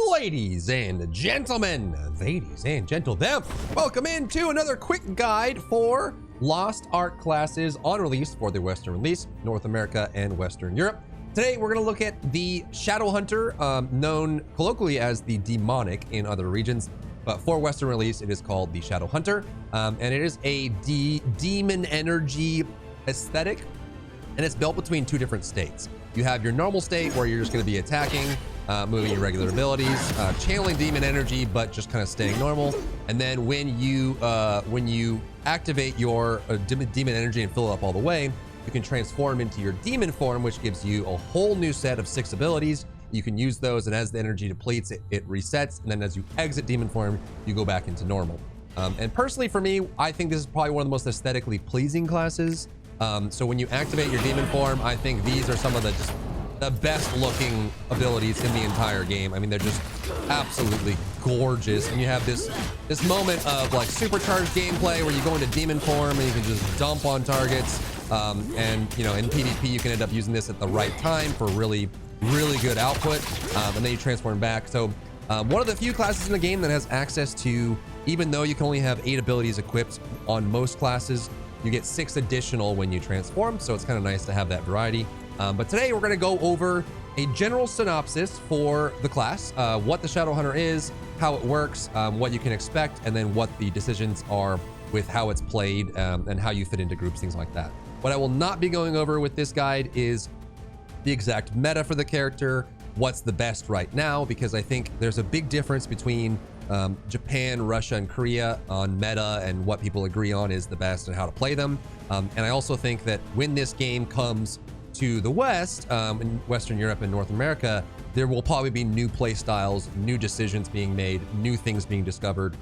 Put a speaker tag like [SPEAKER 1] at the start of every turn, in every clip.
[SPEAKER 1] Ladies and gentlemen, welcome into another quick guide for Lost Ark classes on release for the Western release, North America and Western Europe. Today, we're going to look at the Shadowhunter, known colloquially as the Demonic in other regions, but for Western release, it is called the Shadowhunter, and it is a demon energy aesthetic, and it's built between two different states. You have your normal state where you're just going to be attacking, moving your regular abilities, channeling demon energy, but just kind of staying normal. And then when you activate your demon energy and fill it up all the way, you can transform into your demon form, which gives you a whole new set of 6 abilities. You can use those, and as the energy depletes, it resets. And then as you exit demon form, you go back into normal. And personally, for me, I think this is probably one of the most aesthetically pleasing classes. So when you activate your demon form, I think these are some of the best looking abilities in the entire game. I mean, they're just absolutely gorgeous. And you have this moment of like supercharged gameplay where you go into demon form and you can just dump on targets. And you know, in PvP, you can end up using this at the right time for really good output. And then you transform back. So one of the few classes in the game that has access to, even though you can only have 8 abilities equipped on most classes, you get 6 additional when you transform. So it's kind of nice to have that variety. But today we're going to go over a general synopsis for the class, what the Shadowhunter is, how it works, what you can expect, and then what the decisions are with how it's played, and how you fit into groups, things like that. What I will not be going over with this guide is the exact meta for the character, what's the best right now, because I think there's a big difference between Japan, Russia, and Korea on meta and what people agree on is the best and how to play them. And I also think that when this game comes to the West, in Western Europe and North America, there will probably be new play styles, new decisions being made, new things being discovered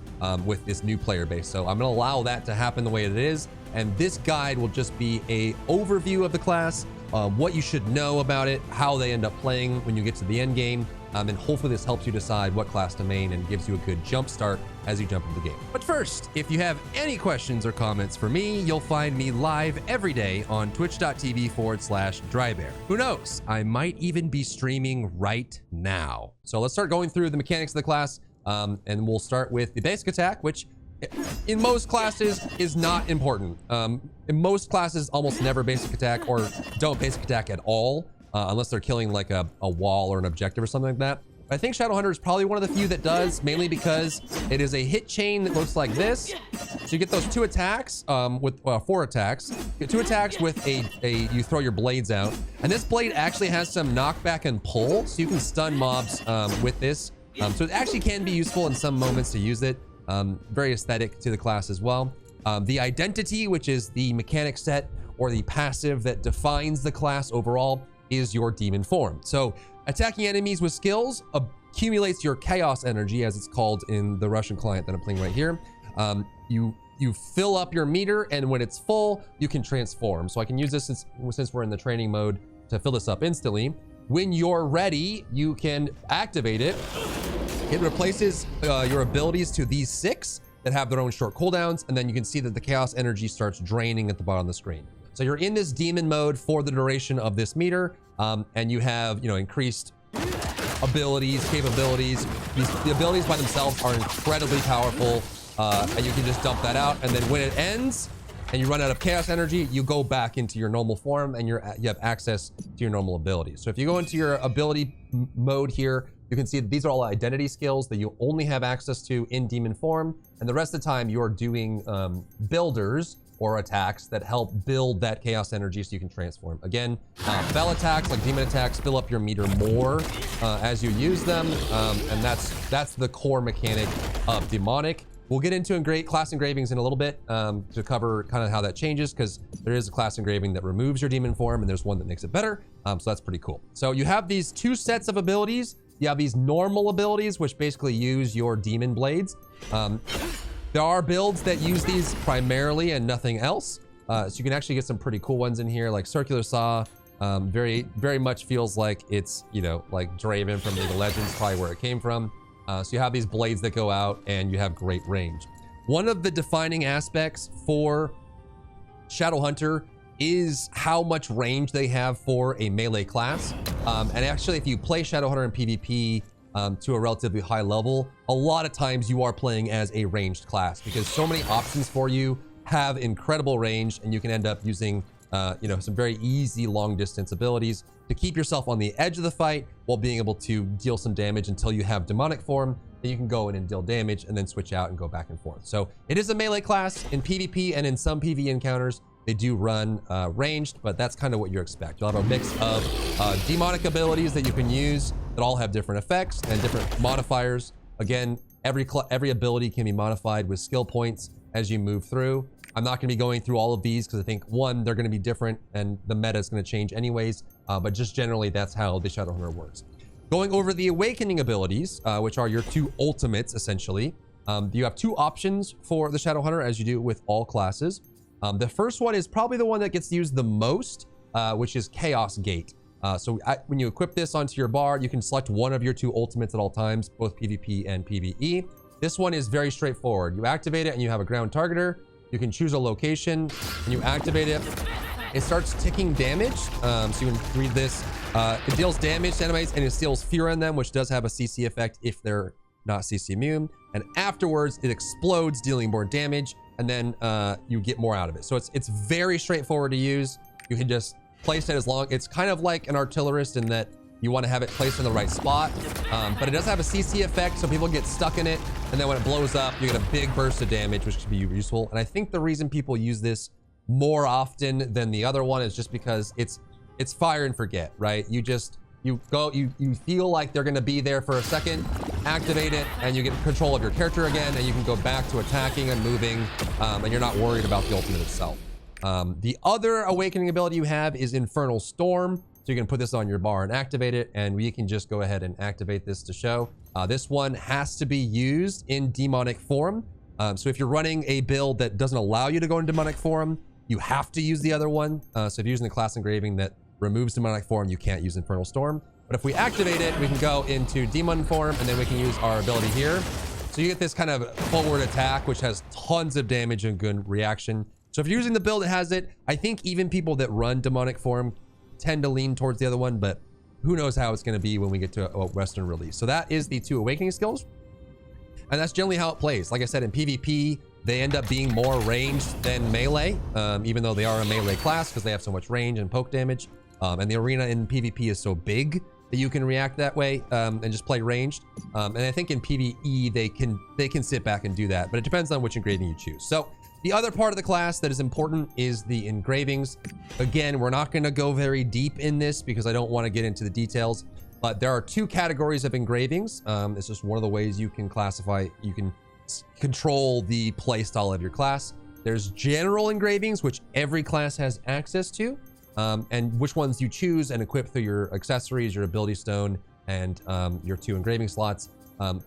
[SPEAKER 1] with this new player base. So I'm going to allow that to happen the way it is. And this guide will just be a overview of the class, what you should know about it, how they end up playing when you get to the end game. And hopefully this helps you decide what class to main and gives you a good jump start as you jump into the game. But first, if you have any questions or comments for me, you'll find me live every day on twitch.tv/Drybear. Who knows? I might even be streaming right now. So let's start going through the mechanics of the class. And we'll start with the basic attack, which in most classes is not important. In most classes, almost never basic attack or don't basic attack at all. Unless they're killing like a wall or an objective or something like that. I think Shadowhunter is probably one of the few that does, mainly because it is a hit chain that looks like this. So you get those 2 attacks with 4 attacks. You get 2 attacks with you throw your blades out. And this blade actually has some knockback and pull, so you can stun mobs with this. So it actually can be useful in some moments to use it. Very aesthetic to the class as well. The identity, which is the mechanic set or the passive that defines the class overall, is your demon form. So attacking enemies with skills accumulates your chaos energy, as it's called in the Russian client that I'm playing right here. You fill up your meter, and when it's full, you can transform. So I can use this since we're in the training mode to fill this up instantly. When you're ready, you can activate it. It replaces your abilities to these 6 that have their own short cooldowns, and then you can see that the chaos energy starts draining at the bottom of the screen. So you're in this demon mode for the duration of this meter, and you have, increased abilities, capabilities. The abilities by themselves are incredibly powerful, and you can just dump that out. And then when it ends and you run out of chaos energy, you go back into your normal form and you have access to your normal abilities. So if you go into your ability mode here, you can see that these are all identity skills that you only have access to in demon form. And the rest of the time you're doing builders or attacks that help build that chaos energy so you can transform. Again, spell attacks like demon attacks fill up your meter more as you use them, and that's the core mechanic of demonic. We'll get into class engravings in a little bit to cover kind of how that changes, because there is a class engraving that removes your demon form and there's one that makes it better, so that's pretty cool. So you have these 2 sets of abilities. You have these normal abilities, which basically use your demon blades. There are builds that use these primarily and nothing else. So you can actually get some pretty cool ones in here, like Circular Saw. Very much feels like it's, like Draven from League of Legends, probably where it came from. So you have these blades that go out and you have great range. One of the defining aspects for Shadowhunter is how much range they have for a melee class. And actually, if you play Shadowhunter in PvP, to a relatively high level, a lot of times you are playing as a ranged class because so many options for you have incredible range, and you can end up using you know, some very easy long distance abilities to keep yourself on the edge of the fight while being able to deal some damage until you have demonic form. Then you can go in and deal damage and then switch out and go back and forth. So it is a melee class in PvP, and in some PvE encounters they do run ranged, but that's kind of what you expect. You'll have a mix of demonic abilities that you can use that all have different effects and different modifiers. Again, every ability can be modified with skill points as you move through. I'm not going to be going through all of these because I think, one, they're going to be different and the meta is going to change anyways, but just generally that's how the Shadowhunter works. Going over the awakening abilities, which are your two ultimates essentially. You have two options for the Shadowhunter, as you do with all classes. The first one is probably the one that gets used the most, which is Chaos Gate. When you equip this onto your bar, you can select one of your two ultimates at all times, both PvP and PvE. This one is very straightforward. You activate it and you have a ground targeter. You can choose a location and you activate it. It starts ticking damage. So you can read this. It deals damage to enemies and it instills fear on them, which does have a CC effect if they're not CC immune. And afterwards, it explodes, dealing more damage, and then you get more out of it. So it's very straightforward to use. You can just place it as long. It's kind of like an artillerist in that you want to have it placed in the right spot, but it does have a CC effect, so people get stuck in it, and then when it blows up, you get a big burst of damage, which could be useful. And I think the reason people use this more often than the other one is just because it's fire and forget, right? You feel like they're going to be there for a second, activate it, and you get control of your character again, and you can go back to attacking and moving, and you're not worried about the ultimate itself. The other awakening ability you have is Infernal Storm. So you can put this on your bar and activate it, and we can just go ahead and activate this to show. This one has to be used in demonic form. So if you're running a build that doesn't allow you to go in demonic form, you have to use the other one. So if you're using the class engraving that removes demonic form, you can't use Infernal Storm. But if we activate it, we can go into demon form, and then we can use our ability here. So you get this kind of forward attack, which has tons of damage and good reaction. So if you're using the build that has it, I think even people that run demonic form tend to lean towards the other one, but who knows how it's going to be when we get to a Western release. So that is the two awakening skills, and that's generally how it plays. Like I said, in PvP, they end up being more ranged than melee, even though they are a melee class because they have so much range and poke damage. And the arena in PvP is so big that you can react that way and just play ranged. And I think in PvE they can sit back and do that, but it depends on which engraving you choose. So the other part of the class that is important is the engravings. Again, we're not going to go very deep in this because I don't want to get into the details, but there are two categories of engravings. It's just one of the ways you can classify, you can control the play style of your class. There's general engravings, which every class has access to, and which ones you choose and equip through your accessories, your ability stone, and your two engraving slots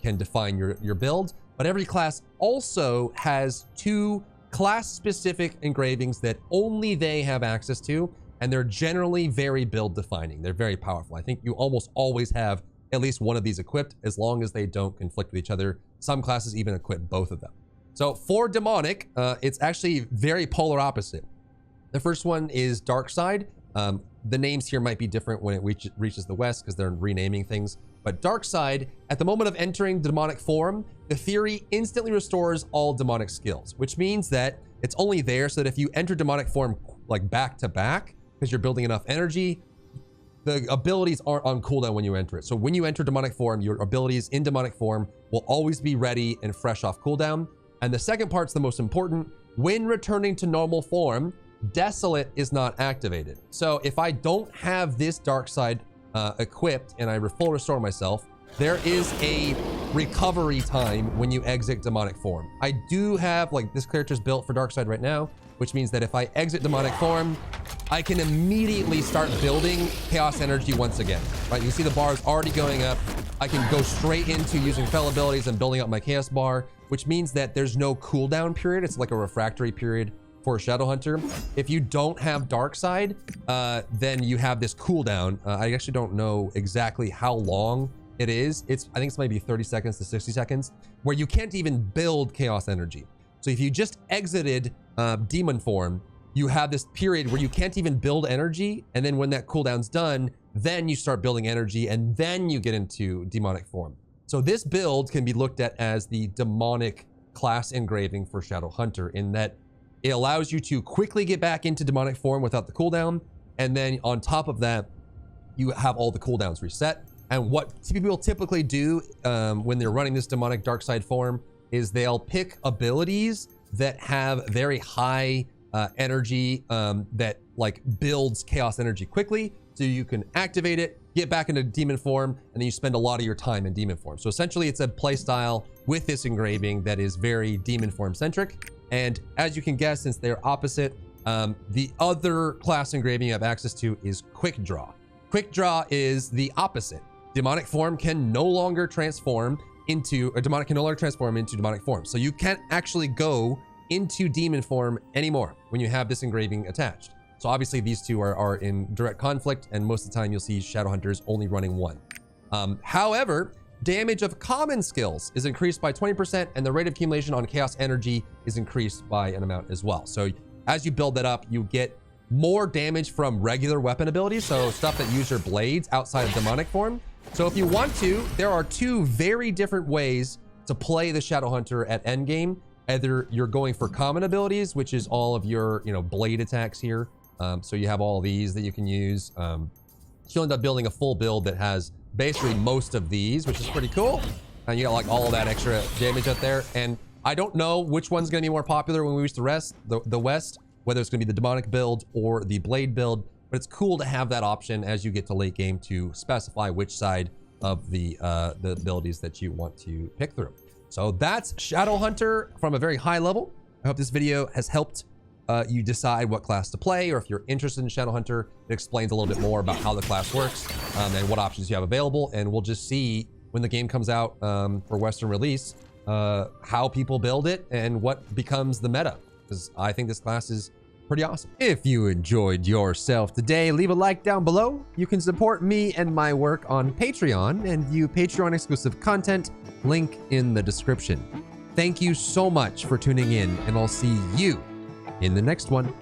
[SPEAKER 1] can define your build. But every class also has two class-specific engravings that only they have access to, and they're generally very build defining. They're very powerful. I think you almost always have at least one of these equipped, as long as they don't conflict with each other. Some classes even equip both of them. So for demonic, it's actually very polar opposite. The first one is Dark Side. The names here might be different when it reaches the West because they're renaming things. But Dark Side, at the moment of entering demonic form, the Fury instantly restores all demonic skills, which means that it's only there so that if you enter demonic form like back to back, because you're building enough energy, the abilities aren't on cooldown when you enter it. So when you enter demonic form, your abilities in demonic form will always be ready and fresh off cooldown. And the second part's the most important. When returning to normal form, Desolate is not activated. So if I don't have this Dark Side equipped and I full restore myself, there is a recovery time when you exit demonic form. I do have, like, this character's built for Dark Side right now, which means that if I exit demonic form, I can immediately start building chaos energy once again, right? You see the bar is already going up. I can go straight into using fell abilities and building up my chaos bar, which means that there's no cooldown period. It's like a refractory period for Shadowhunter. If you don't have Dark Side, then you have this cooldown. I actually don't know exactly how long it is. I think it's maybe 30 seconds to 60 seconds, where you can't even build chaos energy. So if you just exited demon form, you have this period where you can't even build energy, and then when that cooldown's done, then you start building energy, and then you get into demonic form. So this build can be looked at as the demonic class engraving for Shadowhunter, in that it allows you to quickly get back into demonic form without the cooldown. And then on top of that, you have all the cooldowns reset. And what people typically do when they're running this demonic dark side form is they'll pick abilities that have very high energy that like builds chaos energy quickly, so you can activate it, get back into demon form, and then you spend a lot of your time in demon form. So essentially it's a play style with this engraving that is very demon form centric. And as you can guess, since they're opposite, the other class engraving you have access to is Quick Draw. Quick Draw is the opposite. Demonic form can no longer transform into, or demonic can no longer transform into demonic form. So you can't actually go into demon form anymore when you have this engraving attached. So obviously these two are in direct conflict, and most of the time you'll see Shadowhunters only running one. However, damage of common skills is increased by 20%, and the rate of accumulation on chaos energy is increased by an amount as well. So as you build that up, you get more damage from regular weapon abilities, so stuff that use your blades outside of demonic form. So if you want to, there are two very different ways to play the Shadowhunter at endgame. Either you're going for common abilities, which is all of your, blade attacks here. So you have all these that you can use. You'll end up building a full build that has basically most of these, which is pretty cool. And you got like all of that extra damage out there. And I don't know which one's going to be more popular when we reach the West, whether it's going to be the demonic build or the blade build. But it's cool to have that option as you get to late game to specify which side of the abilities that you want to pick through. So that's Shadowhunter from a very high level. I hope this video has helped you decide what class to play, or if you're interested in Shadowhunter, it explains a little bit more about how the class works and what options you have available. And we'll just see when the game comes out for Western release, how people build it and what becomes the meta, because I think this class is pretty awesome. If you enjoyed yourself today, leave a like down below. You can support me and my work on Patreon and view Patreon exclusive content, link in the description. Thank you so much for tuning in, and I'll see you in the next one.